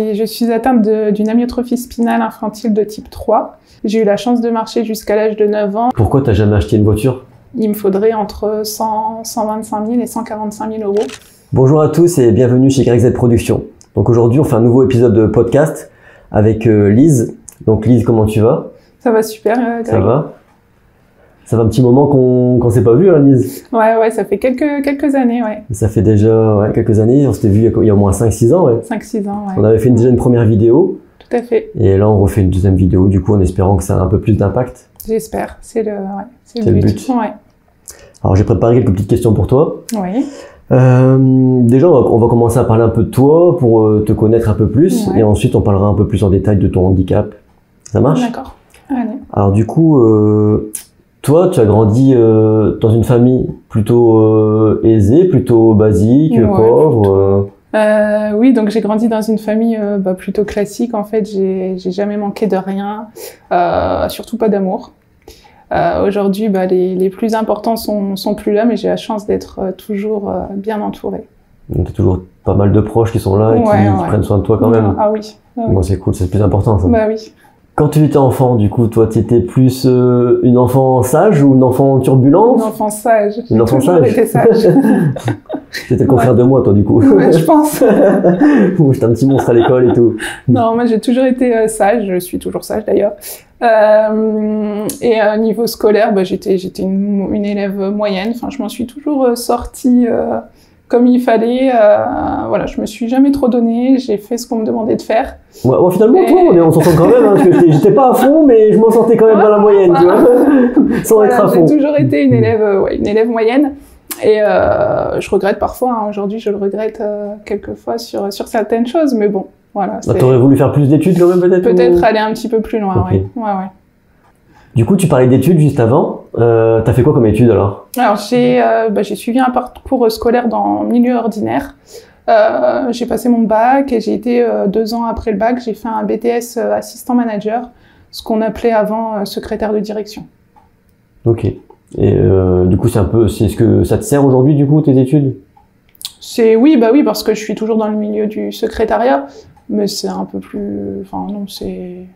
Et je suis atteinte d'une amyotrophie spinale infantile de type 3. J'ai eu la chance de marcher jusqu'à l'âge de 9 ans. Pourquoi tu n'as jamais acheté une voiture? Il me faudrait entre 125 000 et 145 000 euros. Bonjour à tous et bienvenue chez YZ Productions. Donc aujourd'hui, on fait un nouveau épisode de podcast avec Lise. Donc Lise, comment tu vas? Ça va super, Greg. Ça va? Ça fait un petit moment qu'on s'est pas vu, hein, Lise? Ouais, ça fait quelques années, ouais. Ça fait déjà quelques années, on s'était vu il y a au moins 5-6 ans, ouais. 5-6 ans, ouais. On avait fait déjà une première vidéo. Tout à fait. Et là, on refait une deuxième vidéo, du coup, en espérant que ça ait un peu plus d'impact. J'espère, c'est le le but. Ouais. Alors, j'ai préparé quelques petites questions pour toi. Oui. Déjà, on va commencer à parler un peu de toi pour te connaître un peu plus. Ouais. Et ensuite, on parlera un peu plus en détail de ton handicap. Ça marche? D'accord. Allez. Alors, du coup, toi, tu as grandi dans une famille plutôt aisée, plutôt basique, Ouais, pauvre. Oui, donc j'ai grandi dans une famille plutôt classique. En fait, j'ai jamais manqué de rien, surtout pas d'amour. Aujourd'hui, les plus importants sont plus là, mais j'ai la chance d'être toujours bien entourée. Donc, tu as toujours pas mal de proches qui sont là et qui prennent soin de toi quand même. Ah oui. Bon, c'est cool, c'est le plus important, ça. Bah oui. Quand tu étais enfant, du coup, toi, tu étais plus une enfant sage ou une enfant turbulente? Une enfant sage. Une enfant toujours sage. été sage. C'était le contraire de moi, toi, du coup. Ouais, je pense. J'étais un petit monstre à l'école et tout. Non, moi j'ai toujours été sage, je suis toujours sage d'ailleurs. Et à niveau scolaire, j'étais une élève moyenne. Enfin, je m'en suis toujours sortie comme il fallait. Voilà, je me suis jamais trop donnée. J'ai fait ce qu'on me demandait de faire. Ouais, finalement, toi, on s'en sort quand même. Hein, parce que j'étais pas à fond, mais je m'en sortais quand même dans la moyenne, tu vois, sans être à fond. J'ai toujours été une élève moyenne. Et je regrette parfois. Hein, aujourd'hui, je le regrette quelquefois sur certaines choses, mais bon. Voilà, t'aurais voulu faire plus d'études quand même peut-être? Peut-être aller un petit peu plus loin, okay. Ouais. Du coup, tu parlais d'études juste avant. T'as fait quoi comme études alors? Alors, j'ai suivi un parcours scolaire dans le milieu ordinaire. J'ai passé mon bac et j'ai été 2 ans après le bac, j'ai fait un BTS assistant manager, ce qu'on appelait avant secrétaire de direction. Ok. Et du coup, c'est ce que ça te sert aujourd'hui du coup tes études? Oui, parce que je suis toujours dans le milieu du secrétariat. Mais c'est un peu plus... Enfin, non, j'ai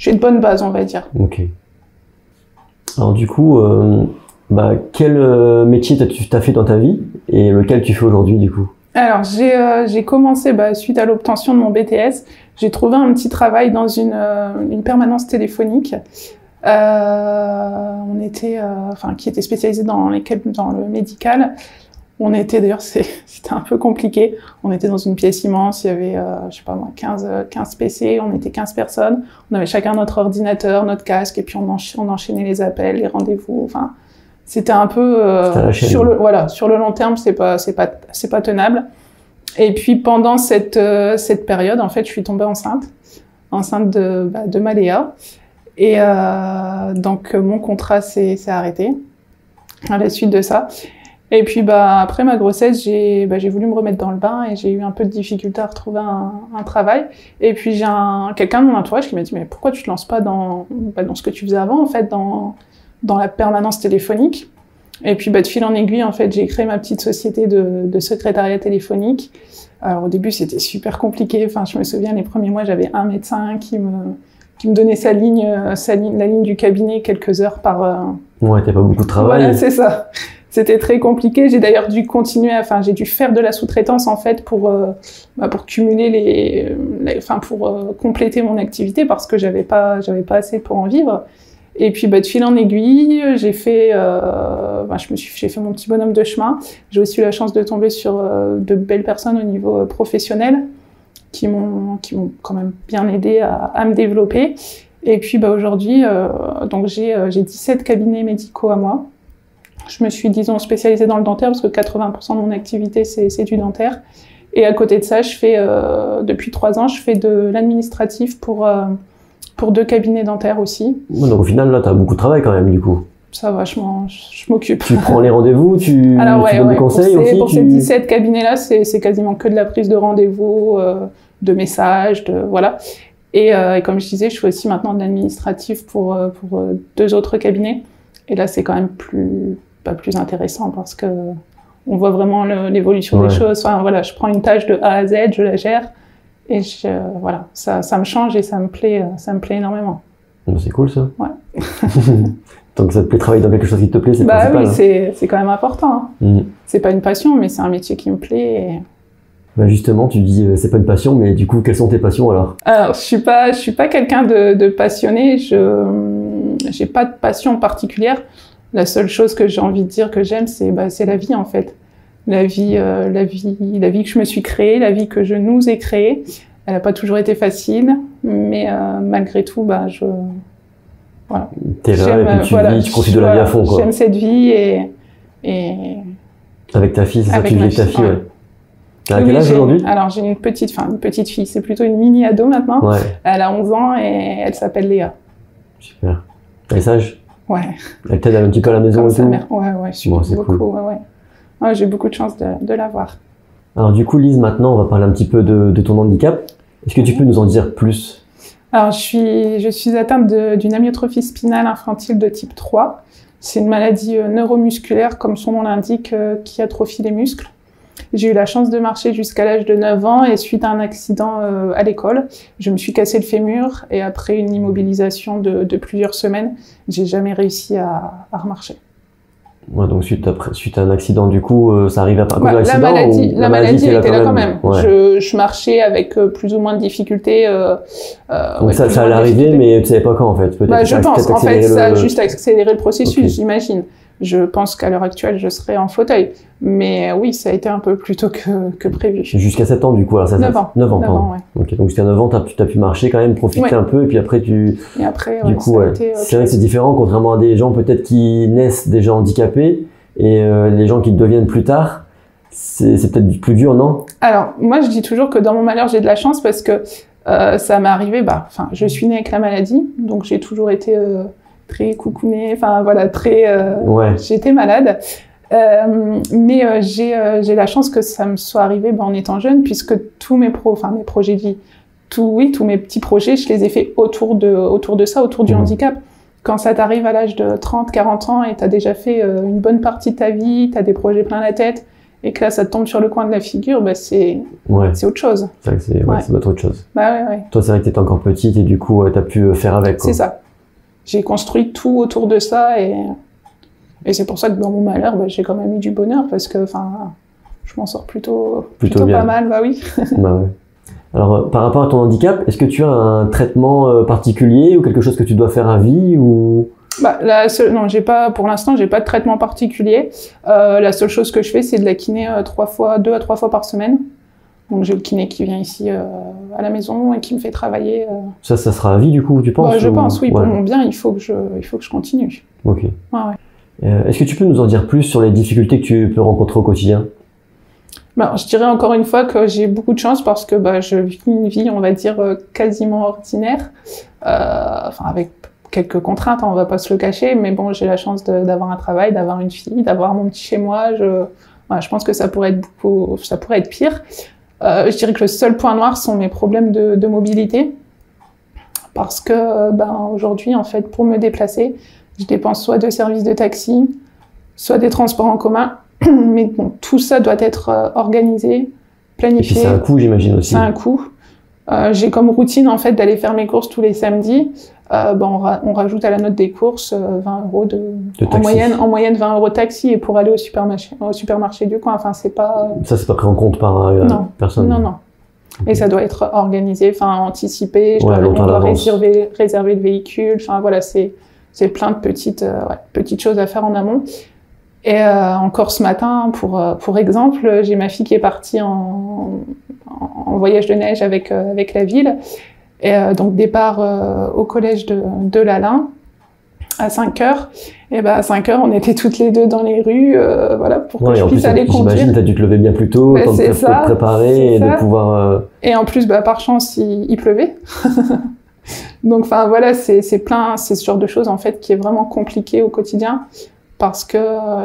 une bonne base, on va dire. Ok. Alors du coup, quel métier t'as fait dans ta vie et lequel tu fais aujourd'hui du coup? Alors, j'ai commencé, suite à l'obtention de mon BTS, j'ai trouvé un petit travail dans une permanence téléphonique. Qui était spécialisée dans le médical. On était, d'ailleurs, c'était un peu compliqué. On était dans une pièce immense, il y avait, 15 PC, on était 15 personnes. On avait chacun notre ordinateur, notre casque, et puis on enchaînait les appels, les rendez-vous. Enfin, c'était un peu, sur le long terme, c'est pas tenable. Et puis, pendant cette période, en fait, je suis tombée enceinte de Maléa. Et donc, mon contrat s'est arrêté à la suite de ça. Et puis après ma grossesse, j'ai voulu me remettre dans le bain et j'ai eu un peu de difficulté à retrouver un travail. Et puis j'ai quelqu'un de mon entourage qui m'a dit mais pourquoi tu te lances pas dans ce que tu faisais avant en fait, dans la permanence téléphonique. Et puis de fil en aiguille en fait, j'ai créé ma petite société de secrétariat téléphonique. Alors au début c'était super compliqué. Enfin je me souviens les premiers mois j'avais un médecin qui me donnait la ligne du cabinet quelques heures par. Ouais, t'as pas beaucoup de travail. Voilà, c'est ça. C'était très compliqué. J'ai d'ailleurs dû j'ai dû faire de la sous-traitance en fait pour cumuler pour compléter mon activité parce que j'avais pas assez pour en vivre. Et puis de fil en aiguille, j'ai fait mon petit bonhomme de chemin. J'ai aussi eu la chance de tomber sur de belles personnes au niveau professionnel qui m'ont quand même bien aidé à me développer. Et puis aujourd'hui, donc j'ai 17 cabinets médicaux à moi. Je me suis, disons, spécialisée dans le dentaire parce que 80% de mon activité, c'est du dentaire. Et à côté de ça, je fais, depuis 3 ans, je fais de l'administratif pour 2 cabinets dentaires aussi. Donc au final, là, tu as beaucoup de travail quand même, du coup. Ça va, je m'occupe. Tu prends les rendez-vous, tu donnes des conseils aussi? Pour ces 17 cabinets-là, c'est quasiment que de la prise de rendez-vous, de messages, voilà. Et comme je disais, je fais aussi maintenant de l'administratif pour 2 autres cabinets. Et là, c'est quand même plus intéressant parce que on voit vraiment l'évolution des choses. Enfin, voilà, je prends une tâche de A à Z, je la gère. Et voilà, ça me change et ça me plaît énormément. C'est cool ça. Ouais. Tant que ça te plaît, travailler dans quelque chose qui te plaît, c'est principal. Bah oui, c'est quand même important. Hein. C'est pas une passion, mais c'est un métier qui me plaît. Et... Bah justement, tu dis c'est pas une passion, mais du coup, quelles sont tes passions alors? Alors, je suis pas quelqu'un de passionné. J'ai pas de passion particulière. La seule chose que j'ai envie de dire que j'aime, c'est la vie en fait. La vie que je me suis créée, la vie que je nous ai créée. Elle n'a pas toujours été facile, mais malgré tout, voilà. T'es là et puis tu profites de la vie à fond, quoi. J'aime cette vie et... Avec ta fille, c'est ça, tu vis avec ta fille, ouais. À quel âge aujourd'hui? Alors j'ai une petite fille, c'est plutôt une mini-ado maintenant. Ouais. Elle a 11 ans et elle s'appelle Léa. Super. Elle est sage? Ouais. Elle t'aide un petit peu à la maison comme et tout? Mère. Ouais, je suis beaucoup, cool. Ouais, j'ai beaucoup de chance de l'avoir. Alors du coup, Lise, maintenant, on va parler un petit peu de ton handicap. Est-ce que tu peux nous en dire plus? Alors, je suis atteinte d'une amyotrophie spinale infantile de type 3. C'est une maladie neuromusculaire, comme son nom l'indique, qui atrophie les muscles. J'ai eu la chance de marcher jusqu'à l'âge de 9 ans et suite à un accident à l'école, je me suis cassé le fémur et après une immobilisation de plusieurs semaines, j'ai jamais réussi à remarcher. Ouais, donc suite à un accident, du coup, ça arrive à cause de l'accident? La maladie était là quand même. Ouais. Je marchais avec plus ou moins de difficultés. Donc ça allait arriver, mais tu savais pas quand en fait? Je pense, en fait, ça a juste accéléré le processus, okay. J'imagine. Je pense qu'à l'heure actuelle, je serai en fauteuil. Mais oui, ça a été un peu plus tôt que prévu. Jusqu'à 7 ans, du coup? Alors, 9 ans. 9 ans, pardon. Ouais. Okay, donc jusqu'à 9 ans, t'as pu marcher quand même, profiter un peu, et puis après, Et après, du coup, c'est vrai que c'est différent, contrairement à des gens peut-être qui naissent déjà handicapés, et les gens qui le deviennent plus tard, c'est peut-être plus dur, non? Alors, moi, je dis toujours que dans mon malheur, j'ai de la chance parce que ça m'est arrivé, je suis née avec la maladie, donc j'ai toujours été très coucounée, enfin voilà, j'étais malade. Mais j'ai la chance que ça me soit arrivé en étant jeune, puisque tous mes projets de vie, tous mes petits projets, je les ai faits autour de ça, autour du handicap. Quand ça t'arrive à l'âge de 30, 40 ans et t'as déjà fait une bonne partie de ta vie, t'as des projets plein la tête, et que là ça te tombe sur le coin de la figure, c'est autre chose. C'est vrai que c'est autre chose. Ouais. Toi, c'est vrai que t'étais encore petite et du coup t'as pu faire avec, quoi. C'est ça. J'ai construit tout autour de ça et c'est pour ça que dans mon malheur, j'ai quand même eu du bonheur parce que je m'en sors plutôt pas mal, oui. Ouais. Alors, par rapport à ton handicap, est-ce que tu as un traitement particulier ou quelque chose que tu dois faire à vie ou... Non, pour l'instant, j'ai pas de traitement particulier. La seule chose que je fais, c'est de la kiné 2 à 3 fois par semaine. Donc j'ai le kiné qui vient ici à la maison et qui me fait travailler. Ça sera à vie du coup, tu penses? Je pense, oui, pour mon bien, il faut que je continue. Ok. Ouais. Est-ce que tu peux nous en dire plus sur les difficultés que tu peux rencontrer au quotidien? Je dirais encore une fois que j'ai beaucoup de chance parce que je vis une vie, on va dire, quasiment ordinaire, avec quelques contraintes, on va pas se le cacher, mais bon, j'ai la chance d'avoir un travail, d'avoir une fille, d'avoir mon petit chez moi. Je pense que ça pourrait être pire. Je dirais que le seul point noir sont mes problèmes de mobilité, parce que aujourd'hui, en fait, pour me déplacer, je dépense soit de services de taxi, soit des transports en commun, mais bon, tout ça doit être organisé, planifié. Et puis c'est un coût, j'imagine aussi. C'est un coût. J'ai comme routine en fait d'aller faire mes courses tous les samedis. On rajoute à la note des courses 20 euros en moyenne 20 euros de taxi et pour aller au supermarché du coin. Enfin, c'est pas. Ça, c'est pas pris en compte par personne. Non. Okay. Et ça doit être organisé, anticipé. Je dois réserver le véhicule. Enfin voilà, c'est plein de petites choses à faire en amont. Et encore ce matin, pour exemple, j'ai ma fille qui est partie en voyage de neige avec la ville. Et donc départ au collège de l'Alain à 5h. Et à 5h, on était toutes les deux dans les rues, pour que je puisse aller conduire. J'imagine, t'as dû te lever bien plus tôt, temps de te préparer et de pouvoir... Et en plus, par chance, il pleuvait. Donc c'est ce genre de choses en fait qui est vraiment compliqué au quotidien. Parce que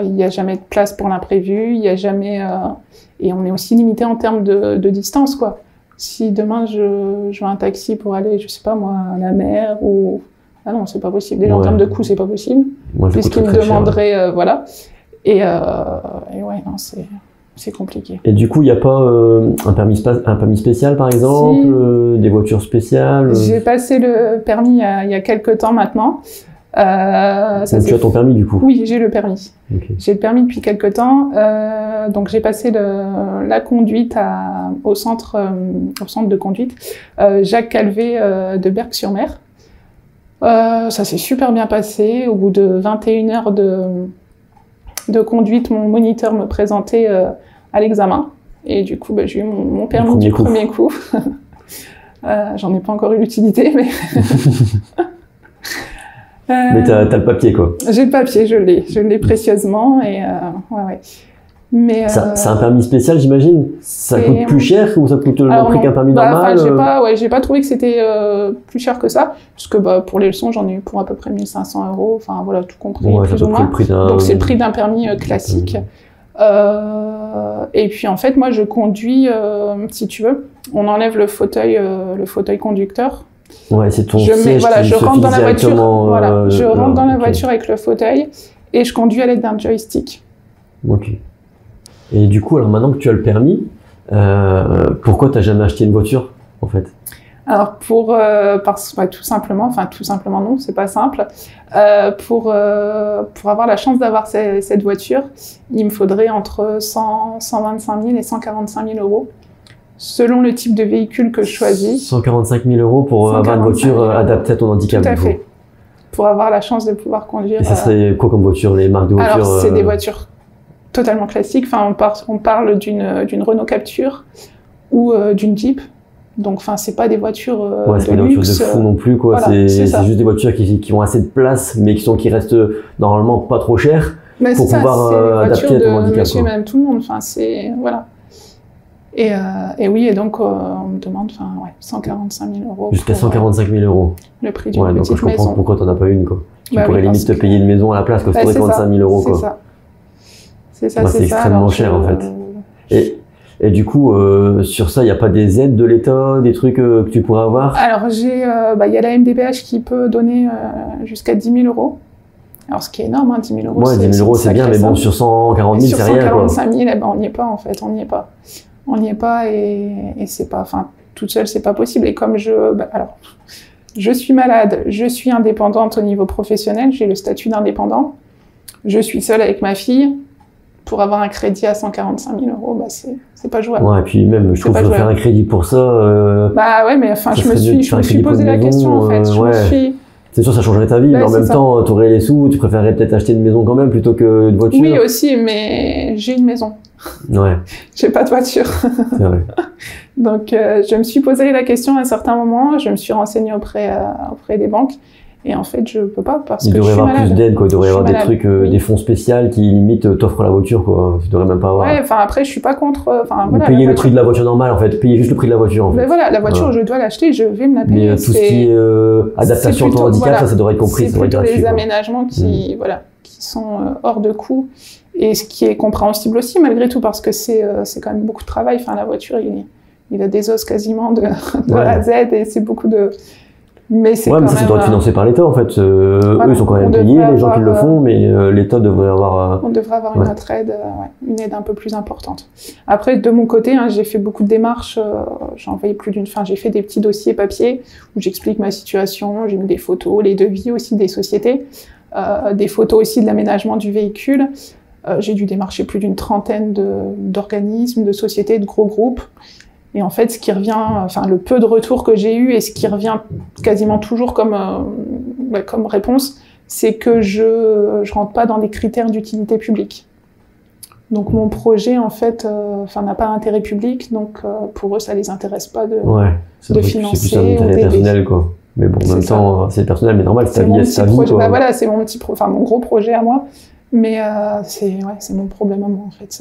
il y a jamais de place pour l'imprévu, il y a jamais et on est aussi limité en termes de distance, quoi. Si demain je veux un taxi pour aller, je sais pas moi, à la mer ou non, c'est pas possible. Déjà en termes de coût, c'est pas possible, puisqu'il me demanderait Et non, c'est compliqué. Et du coup, il n'y a pas un permis spécial, par exemple, des voitures spéciales J'ai passé le permis il y a quelques temps maintenant. Donc tu as ton permis du coup? Oui, j'ai le permis. Okay. J'ai le permis depuis quelques temps. Donc j'ai passé la conduite au centre de conduite Jacques Calvé de Berck-sur-Mer. Ça s'est super bien passé. Au bout de 21 heures de conduite, mon moniteur me présentait à l'examen. Et du coup, j'ai eu mon permis du premier coup. J'en ai pas encore eu l'utilité, mais... Mais t'as le papier, quoi. J'ai le papier, je l'ai précieusement, et ouais. Mais c'est un permis spécial, j'imagine. Ça coûte plus cher ou ça coûte le même prix qu'un permis normal? J'ai pas trouvé que c'était plus cher que ça, parce que pour les leçons, j'en ai eu pour à peu près 1 500 €, enfin voilà, tout compris, plus ou moins. Donc c'est le prix d'un permis classique. Et puis en fait, moi je conduis, si tu veux, on enlève le fauteuil conducteur. Ouais, c'est ton je rentre dans la voiture. Je rentre dans la voiture avec le fauteuil et je conduis à l'aide d'un joystick. Ok. Et du coup, alors maintenant que tu as le permis, pourquoi t'as jamais acheté une voiture en fait? Alors tout simplement non, c'est pas simple. Pour avoir la chance d'avoir cette voiture, il me faudrait entre 125 000 et 145 000 €. Selon le type de véhicule que je choisis. 145 000 € pour avoir une voiture adaptée à ton handicap. Tout à fait. Pour avoir la chance de pouvoir conduire. Et ça serait quoi comme voiture, les marques de voitures? Alors, c'est des voitures totalement classiques. Enfin, on parle d'une Renault Captur ou d'une Jeep. Donc, enfin, c'est pas des voitures ouais, c'est pas des voitures de fou non plus, quoi. Voilà, c'est juste des voitures qui ont assez de place, mais qui restent normalement pas trop chères pour pouvoir adapter à ton handicap. Monsieur et Madame tout le monde. Enfin, c'est voilà. Et oui, et donc on me demande 145 000 €. Jusqu'à 145 000 €. Le prix d'une petite maison. Donc je comprends pourquoi tu n'en as pas une, quoi. Tu pourrais limite te payer une maison à la place, quoi. Ça 45 000 €, quoi. C'est ça. C'est extrêmement cher, en fait. Et du coup, sur ça, il n'y a pas des aides de l'État, des trucs que tu pourrais avoir? Alors, il y a la MDPH qui peut donner jusqu'à 10 000 €. Alors, ce qui est énorme, 10 000 €. Ouais, 10 000 € c'est bien, mais bon, sur 140 000, c'est rien, quoi. Sur 145 000, on n'y est pas, en fait, on n'y est pas. On n'y est pas et c'est pas, enfin, toute seule, c'est pas possible. Et comme alors, je suis malade, je suis indépendante au niveau professionnel, j'ai le statut d'indépendant, je suis seule avec ma fille. Pour avoir un crédit à 145 000 €, c'est pas jouable. Ouais, et puis même, je trouve que faire un crédit pour ça. Bah ouais, mais enfin, je me suis posé la question, en fait. C'est sûr, ça changerait ta vie, mais en même temps, tu aurais les sous, tu préférerais peut-être acheter une maison quand même plutôt que une voiture. Oui, aussi, mais j'ai une maison. Ouais. J'ai pas de voiture. C'est vrai. Donc, je me suis posé la question à un certain moment, je me suis renseignée auprès des banques, et en fait, je peux pas parce que je suis malade. Il devrait y avoir plus d'aide, quoi. Il devrait y avoir des trucs, des fonds spéciaux qui limite t'offrent la voiture, quoi. Tu devrais même pas avoir. Ouais, enfin après, je suis pas contre. Voilà, payer le prix de la voiture normale, en fait. Payer juste le prix de la voiture, en fait. Mais voilà, la voiture, je dois l'acheter, je vais me la payer. Mais tout ce qui est adaptation à ton handicap, ça devrait être compris, ça devrait être gratuit. C'est plutôt les aménagements qui sont hors de coût. Et ce qui est compréhensible aussi, malgré tout, parce que c'est quand même beaucoup de travail. Enfin, la voiture, il a des os quasiment de A à Z, et c'est beaucoup de... Mais c'est mais ça doit être financé par l'État, en fait. Eux, ils sont quand même payés, les gens qui le font, mais l'État devrait avoir... On devrait avoir une autre aide, une aide un peu plus importante. Après, de mon côté, j'ai fait beaucoup de démarches. J'ai envoyé j'ai fait des petits dossiers papier où j'explique ma situation, j'ai mis des photos, les devis aussi des sociétés, des photos aussi de l'aménagement du véhicule. J'ai dû démarcher plus d'une trentaine d'organismes, de sociétés, de gros groupes. Et en fait, ce qui revient, le peu de retours que j'ai eu et ce qui revient quasiment toujours comme réponse, c'est que je rentre pas dans les critères d'utilité publique. Donc mon projet, en fait, n'a pas d'intérêt public, donc pour eux, ça les intéresse pas de financer. C'est plus un intérêt personnel, quoi. Mais bon, en même temps, c'est personnel, mais normal, c'est ta vie, c'est ta vie, quoi. Voilà, c'est mon gros projet à moi. Mais c'est mon problème à moi, en fait.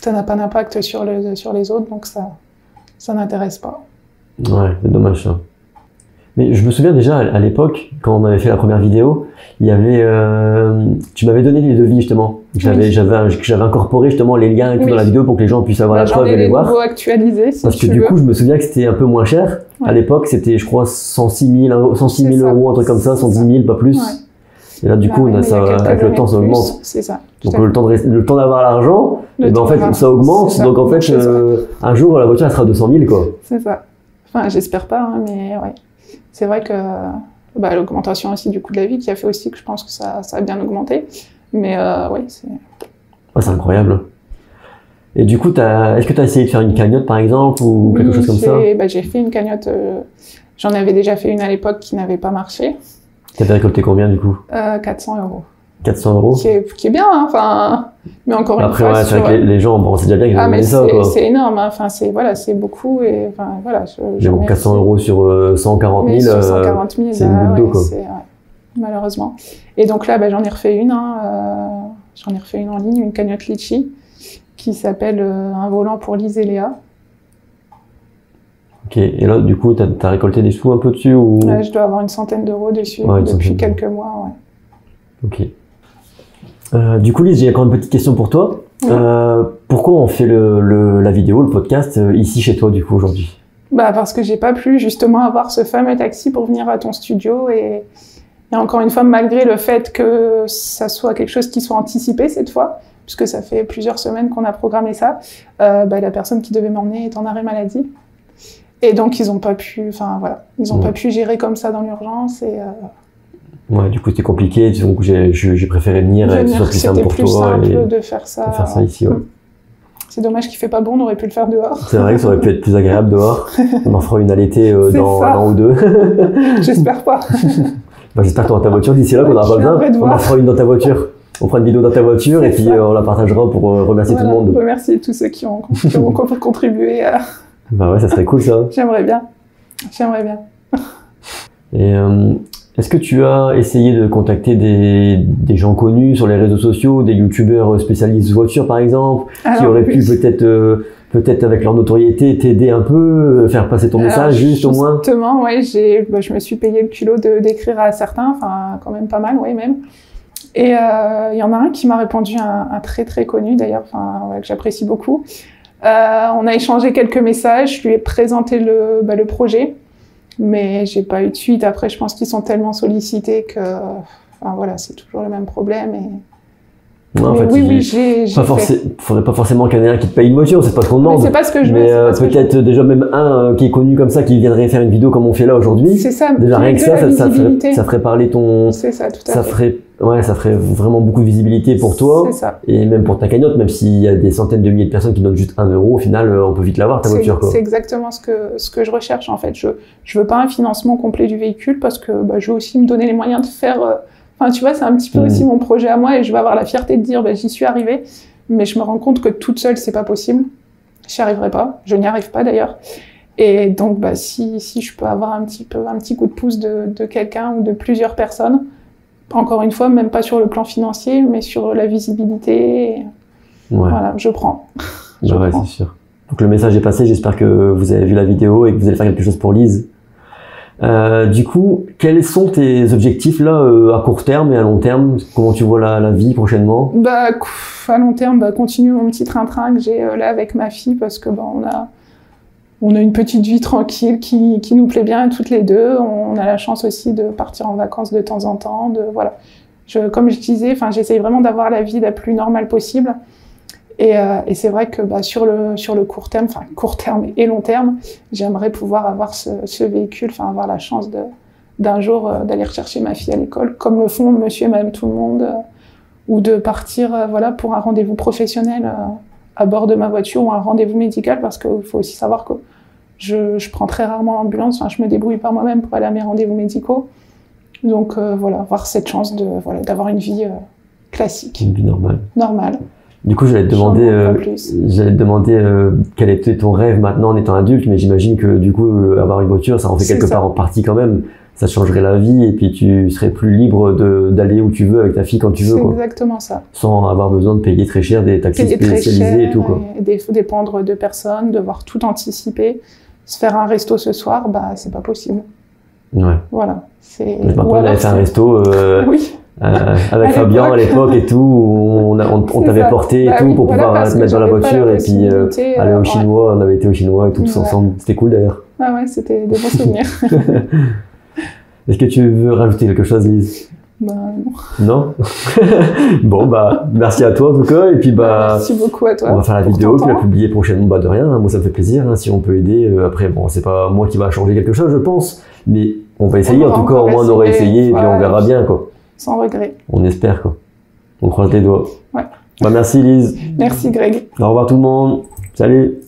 Ça n'a pas d'impact sur les autres, donc ça n'intéresse pas. Ouais, c'est dommage, ça. Mais je me souviens déjà, à l'époque, quand on avait fait la première vidéo, il y avait... tu m'avais donné les devis, justement. J'avais incorporé, justement, les liens et tout dans la vidéo pour que les gens puissent avoir la preuve et les voir. J'en ai actualisé, si parce que du coup, je me souviens que c'était un peu moins cher. À l'époque, c'était, je crois, 106 000 €, un truc comme ça, 110 000, pas plus. Et là, du coup, avec le temps, ça augmente. C'est ça. Donc, le temps d'avoir l'argent, en fait, ça augmente. Ça. Donc, en fait, un jour, la voiture, elle sera à 200 000, quoi. C'est ça. Enfin, j'espère pas, hein, mais ouais. C'est vrai que l'augmentation aussi du coût de la vie qui a fait aussi que je pense que ça a bien augmenté. Mais oui, c'est... Ouais, c'est incroyable. Et du coup, est-ce que tu as essayé de faire une cagnotte, par exemple, ou quelque chose comme ça? J'ai fait une cagnotte. J'en avais déjà fait une à l'époque qui n'avait pas marché. Tu avais récolté combien, du coup? 400 €. 400 €? Qui est bien, hein, enfin... Mais encore une fois... Après, c'est vrai que les gens, bon, c'est déjà bien qu'ils aient donné ça, quoi. C'est énorme, hein. Enfin, c'est beaucoup, et enfin, voilà... Mais bon, 400 € sur 140 000, sur 140 000, c'est une goutte d'eau, quoi. Malheureusement. Et donc là, j'en ai refait une, j'en ai refait une en ligne, une cagnotte Litchi, qui s'appelle Un volant pour Lise et Léa. Ok, et là, du coup, t'as récolté des sous un peu dessus ou... Là, je dois avoir une centaine d'euros dessus depuis quelques mois, ouais. Ok. Du coup, Lise, j'ai encore une petite question pour toi. Pourquoi on fait la vidéo, le podcast, ici chez toi, du coup, aujourd'hui? Parce que j'ai pas pu, justement, avoir ce fameux taxi pour venir à ton studio, et encore une fois, malgré le fait que ça soit quelque chose qui soit anticipé cette fois, puisque ça fait plusieurs semaines qu'on a programmé ça, la personne qui devait m'emmener est en arrêt maladie. Et donc, ils n'ont pas pu, pas pu gérer comme ça dans l'urgence. Et ouais, du coup, c'était compliqué. Donc, j'ai préféré venir. C'était plus simple de faire ça. Ici, ouais. C'est dommage qu'il ne fait pas bon, on aurait pu le faire dehors. C'est vrai que ça aurait pu être plus agréable dehors. On en fera une allaitée dans un an ou deux. J'espère pas. J'espère que tu auras ta voiture d'ici là, qu'on n'aura pas besoin. On en fera une dans ta voiture. On fera une vidéo dans ta voiture et puis on la partagera pour remercier tout le monde. Remercier tous ceux qui ont contribué à... Ouais, ça serait cool ça. J'aimerais bien. Et est-ce que tu as essayé de contacter des gens connus sur les réseaux sociaux, des youtubeurs spécialistes voitures par exemple, qui auraient pu peut-être avec leur notoriété t'aider un peu, faire passer ton message juste au moins? Justement, ouais, je me suis payé le culot d'écrire à certains, enfin quand même pas mal, ouais même. Et il y en a un qui m'a répondu, un très très connu d'ailleurs, que j'apprécie beaucoup. On a échangé quelques messages, je lui ai présenté le projet, mais j'ai pas eu de suite. Après, je pense qu'ils sont tellement sollicités que, c'est toujours le même problème. Et... Non, en fait, faudrait pas forcément qu'il y en ait un qui te paye une voiture, c'est pas ce qu'on demande. C'est pas ce que je veux. Mais peut-être déjà même un qui est connu comme ça, qui viendrait faire une vidéo comme on fait là aujourd'hui. C'est ça. Déjà rien que ça ferait parler ton. C'est ça, tout à fait. Ça ferait vraiment beaucoup de visibilité pour toi. C'est ça. Et même pour ta cagnotte, même s'il y a des centaines de milliers de personnes qui donnent juste 1 €, au final, on peut vite l'avoir ta voiture, quoi. C'est exactement ce que je recherche en fait. Je veux pas un financement complet du véhicule parce que je veux aussi me donner les moyens de faire. Tu vois, c'est un petit peu aussi mon projet à moi et je vais avoir la fierté de dire j'y suis arrivée. Mais je me rends compte que toute seule, c'est pas possible. J'y arriverai pas. Je n'y arrive pas d'ailleurs. Et donc, si je peux avoir un petit coup de pouce de quelqu'un ou de plusieurs personnes, encore une fois, même pas sur le plan financier, mais sur la visibilité. Voilà, je prends. C'est sûr. Donc le message est passé. J'espère que vous avez vu la vidéo et que vous allez faire quelque chose pour Lise. Du coup, quels sont tes objectifs là à court terme et à long terme? Comment tu vois la vie prochainement? À long terme, continuer mon petit train-train que j'ai là avec ma fille parce que on a une petite vie tranquille qui nous plaît bien toutes les deux. On a la chance aussi de partir en vacances de temps en temps. Comme je disais, j'essaye vraiment d'avoir la vie la plus normale possible. Et c'est vrai que sur le court terme et long terme, j'aimerais pouvoir avoir ce véhicule, avoir la chance d'un jour d'aller rechercher ma fille à l'école, comme le font monsieur et madame tout le monde, ou de partir pour un rendez-vous professionnel à bord de ma voiture ou un rendez-vous médical, parce qu'il faut aussi savoir que je prends très rarement l'ambulance, je me débrouille par moi-même pour aller à mes rendez-vous médicaux. Donc avoir cette chance d'avoir une vie classique. Une vie normale. Du coup, j'allais te demander quel était ton rêve maintenant en étant adulte, mais j'imagine que du coup, avoir une voiture, ça en fait quelque part en partie quand même. Ça changerait la vie et puis tu serais plus libre d'aller où tu veux avec ta fille quand tu veux. C'est exactement ça. Sans avoir besoin de payer très cher des taxis spécialisés et tout, quoi. Dépendre de personnes, devoir tout anticiper. Se faire un resto ce soir, c'est pas possible. Ouais. Voilà. On avait fait un resto oui. avec Fabien à l'époque et tout, où on t'avait porté et tout pour pouvoir te mettre dans la voiture et puis aller au Chinois. On avait été au Chinois et tout, tous ensemble. C'était cool d'ailleurs. Ah ouais, c'était des bons souvenirs. Est-ce que tu veux rajouter quelque chose, Lise? Bah, non. Non. Bon, bah, merci à toi en tout cas. Et puis, bah, Merci beaucoup à toi. on va faire la vidéo, puis la publier prochainement. Bah, de rien, hein. Moi, ça me fait plaisir, hein, si on peut aider. Après, bon, c'est pas moi qui va changer quelque chose, je pense. Mais on va essayer. En tout cas, au moins, on aurait essayé, et puis on verra bien, quoi. Sans regret. On espère, quoi. On croise les doigts. Ouais. Bah, merci, Lise. Merci, Greg. Au revoir tout le monde. Salut.